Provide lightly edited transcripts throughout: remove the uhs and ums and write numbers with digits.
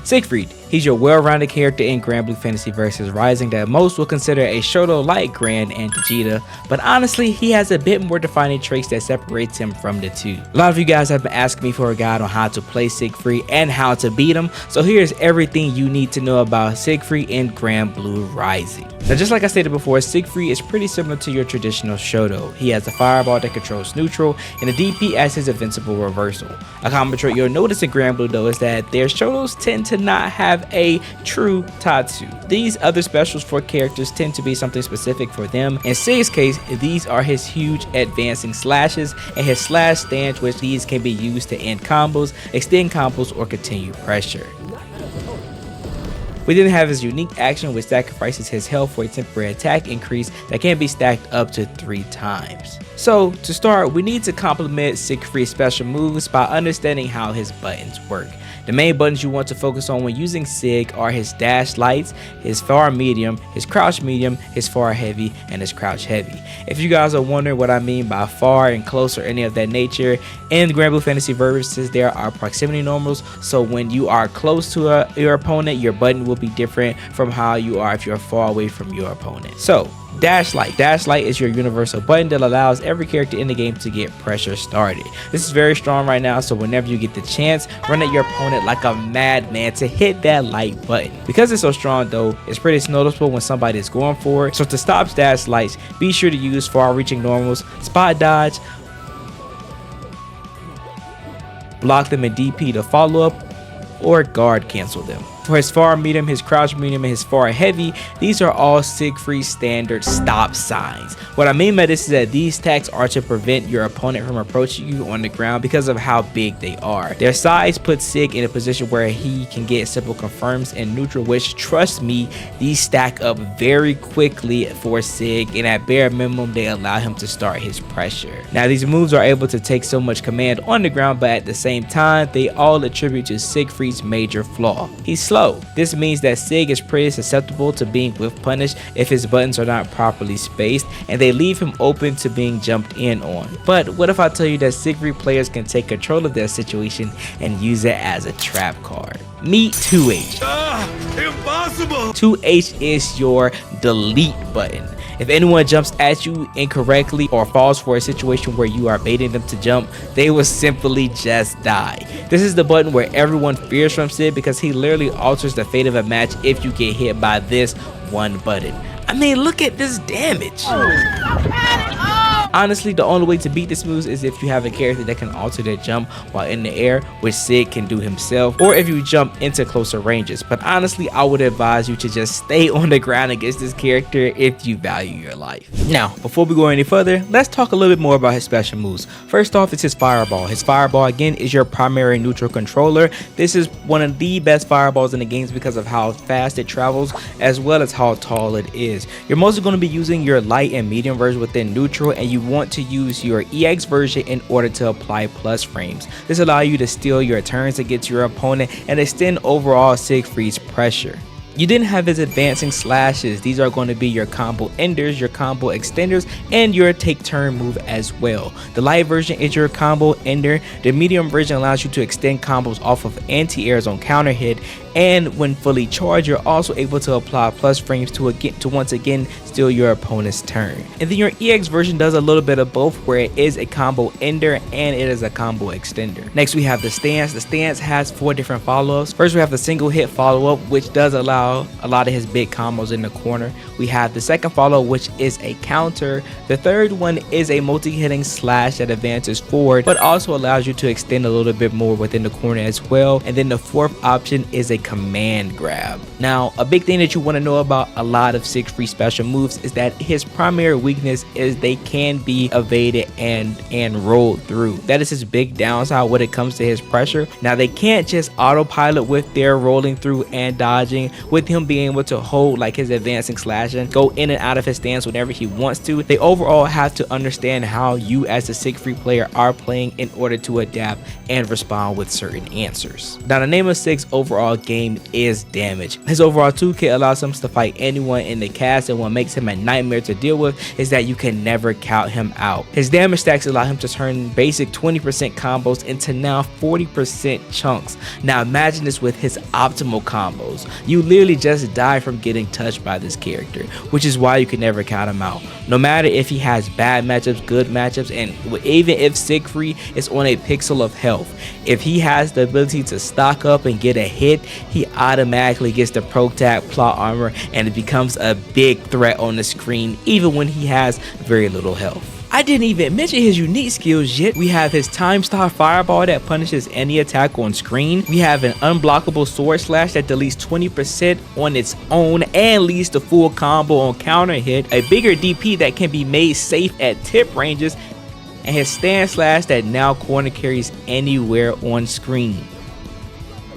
Siegfried. He's your well-rounded character in Granblue Fantasy Versus Rising that most will consider a Shoto like Gran and Vegeta, but honestly he has a bit more defining traits that separates him from the two. A lot of you guys have been asking me for a guide on how to play Siegfried and how to beat him, so here's everything you need to know about Siegfried in Granblue Rising. Now just like I stated before, Siegfried is pretty similar to your traditional Shoto. He has a fireball that controls neutral and a DP as his invincible reversal. A common trait you'll notice in Granblue though is that their Shotos tend to not have a true Tatsu. These other specials for characters tend to be something specific for them. In Sig's case, these are his huge advancing slashes and his slash stance, which these can be used to end combos, extend combos, or continue pressure. We then have his unique action which sacrifices his health for a temporary attack increase that can be stacked up to 3 times. So to start, we need to complement Siegfried's special moves by understanding how his buttons work. The main buttons you want to focus on when using Sig are his dash lights, his far medium, his crouch medium, his far heavy, and his crouch heavy. If you guys are wondering what I mean by far and close or any of that nature, in Granblue Fantasy Versus there are proximity normals, so when you are close to your opponent, your button will be different from how you are if you're far away from your opponent. So Dash Light. Dash Light is your universal button that allows every character in the game to get pressure started. This is very strong right now, so whenever you get the chance, run at your opponent like a madman to hit that light button. Because it's so strong though, it's pretty noticeable when somebody is going for it, so to stop Dash Lights, be sure to use far reaching normals, spot dodge, block them in DP to follow up, or guard cancel them. For his far medium, his crouch medium, and his far heavy, these are all Siegfried standard stop signs. What I mean by this is that these attacks are to prevent your opponent from approaching you on the ground because of how big they are. Their size puts Sig in a position where he can get simple confirms in neutral, which, trust me, these stack up very quickly for Sig, and at bare minimum they allow him to start his pressure. Now these moves are able to take so much command on the ground, but at the same time they all attribute to Siegfried's major flaw. He's slow. This means that Sig is pretty susceptible to being whiff punished if his buttons are not properly spaced, and they leave him open to being jumped in on. But what if I tell you that Siegfried players can take control of their situation and use it as a trap card? Meet 2H. Impossible! 2H is your delete button. If anyone jumps at you incorrectly or falls for a situation where you are baiting them to jump, they will simply just die. This is the button where everyone fears from Sid because he literally alters the fate of a match if you get hit by this one button. I mean, look at this damage. Honestly, the only way to beat this move is if you have a character that can alter their jump while in the air, which Sig can do himself, or if you jump into closer ranges. But honestly, I would advise you to just stay on the ground against this character if you value your life. Now, before we go any further, let's talk a little bit more about his special moves. First off, it's his fireball. His fireball, again, is your primary neutral controller. This is one of the best fireballs in the games because of how fast it travels, as well as how tall it is. You're mostly going to be using your light and medium version within neutral, and you want to use your EX version in order to apply plus frames. This allows you to steal your turns against your opponent and extend overall Siegfried's pressure. You then have his advancing slashes. These are going to be your combo enders, your combo extenders, and your take turn move as well. The light version is your combo ender. The medium version allows you to extend combos off of anti-airs on counter hit, and when fully charged, you're also able to apply plus frames to once again steal your opponent's turn. And then your EX version does a little bit of both, where it is a combo ender and it is a combo extender. Next we have the stance. The stance has 4 different follow-ups. First we have the single hit follow-up, which does allow a lot of his big combos in the corner. We have the second follow, which is a counter. The third one is a multi-hitting slash that advances forward but also allows you to extend a little bit more within the corner as well. And then the fourth option is a command grab. Now, a big thing that you want to know about a lot of Siegfried special moves is that his primary weakness is they can be evaded and rolled through. That is his big downside when it comes to his pressure. Now, they can't just autopilot with their rolling through and dodging, which with him being able to hold like his advancing slashing, go in and out of his stance whenever he wants to. They overall have to understand how you as a Siegfried player are playing in order to adapt and respond with certain answers. Now the name of Sieg's overall game is damage. His overall toolkit allows him to fight anyone in the cast, and what makes him a nightmare to deal with is that you can never count him out. His damage stacks allow him to turn basic 20% combos into now 40% chunks. Now imagine this with his optimal combos. You literally just die from getting touched by this character, which is why you can never count him out. No matter if he has bad matchups, good matchups, and even if Siegfried is on a pixel of health, if he has the ability to stock up and get a hit, he automatically gets the pro tag plot armor and it becomes a big threat on the screen even when he has very little health. I didn't even mention his unique skills yet. We have his time star fireball that punishes any attack on screen. We have an unblockable sword slash that deletes 20% on its own and leads to full combo on counter hit. A bigger DP that can be made safe at tip ranges, and his stand slash that now corner carries anywhere on screen.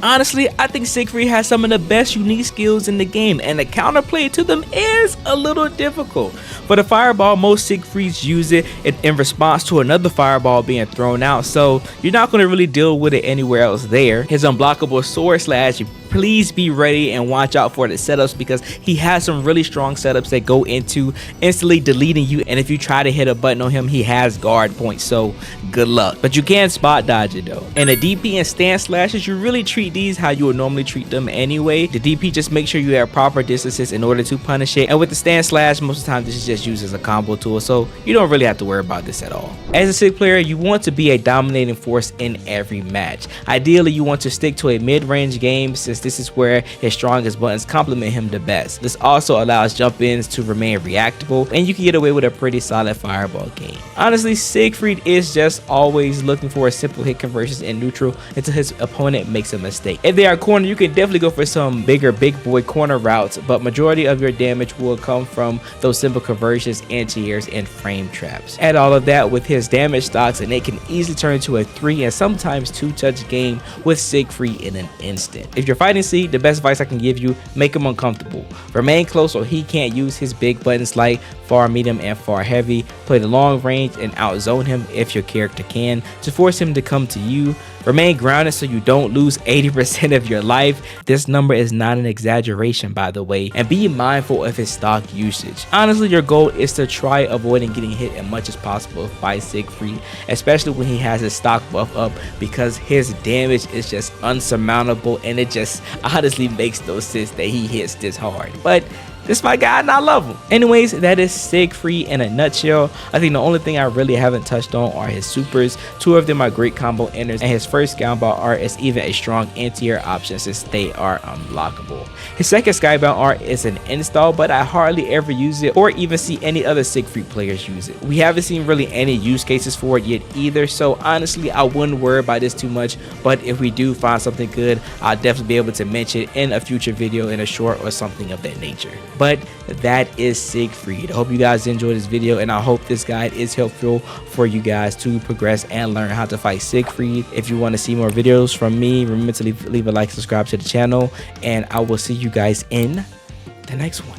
Honestly, I think Siegfried has some of the best unique skills in the game, and the counterplay to them is a little difficult. For the fireball, most Siegfrieds use it in response to another fireball being thrown out, so you're not going to really deal with it anywhere else there. His unblockable sword slash, please be ready and watch out for the setups, because he has some really strong setups that go into instantly deleting you, and if you try to hit a button on him, he has guard points, so good luck. But you can spot dodge it though. And the DP and stand slashes, you really treat these how you would normally treat them anyway. The DP, just make sure you have proper distances in order to punish it, and with the stand slash, most of the time this is just used as a combo tool, so you don't really have to worry about this at all. As a Sig player, you want to be a dominating force in every match. Ideally, you want to stick to a mid-range game, since this is where his strongest buttons complement him the best. This also allows jump-ins to remain reactable, and you can get away with a pretty solid fireball game. Honestly, Siegfried is just always looking for a simple hit conversions in neutral until his opponent makes a mistake. If they are corner, you can definitely go for some bigger big boy corner routes, but majority of your damage will come from those simple conversions, anti-airs, and frame traps. Add all of that with his damage stocks, and it can easily turn into a 3 and sometimes 2 touch game with Siegfried in an instant. If you're fighting Sieg, the best advice I can give you, make him uncomfortable. Remain close so he can't use his big buttons like far medium and far heavy. Play the long range and outzone him if your character can, to force him to come to you. Remain grounded so you don't lose 80% of your life. This number is not an exaggeration, by the way, and be mindful of his stock usage. Honestly, your goal is to try avoiding getting hit as much as possible by Siegfried, especially when he has his stock buff up, because his damage is just unsurmountable, and it just honestly makes no sense that he hits this hard. But this is my guy and I love him. Anyways, that is Siegfried in a nutshell. I think the only thing I really haven't touched on are his supers. 2 of them are great combo enders, and his first Skybound art is even a strong anti-air option since they are unblockable. His second Skybound art is an install, but I hardly ever use it or even see any other Siegfried players use it. We haven't seen really any use cases for it yet either, so honestly I wouldn't worry about this too much, but if we do find something good, I'll definitely be able to mention it in a future video, in a short or something of that nature. But that is Siegfried. I hope you guys enjoyed this video, and I hope this guide is helpful for you guys to progress and learn how to fight Siegfried. If you want to see more videos from me, remember to leave a like, subscribe to the channel, and I will see you guys in the next one.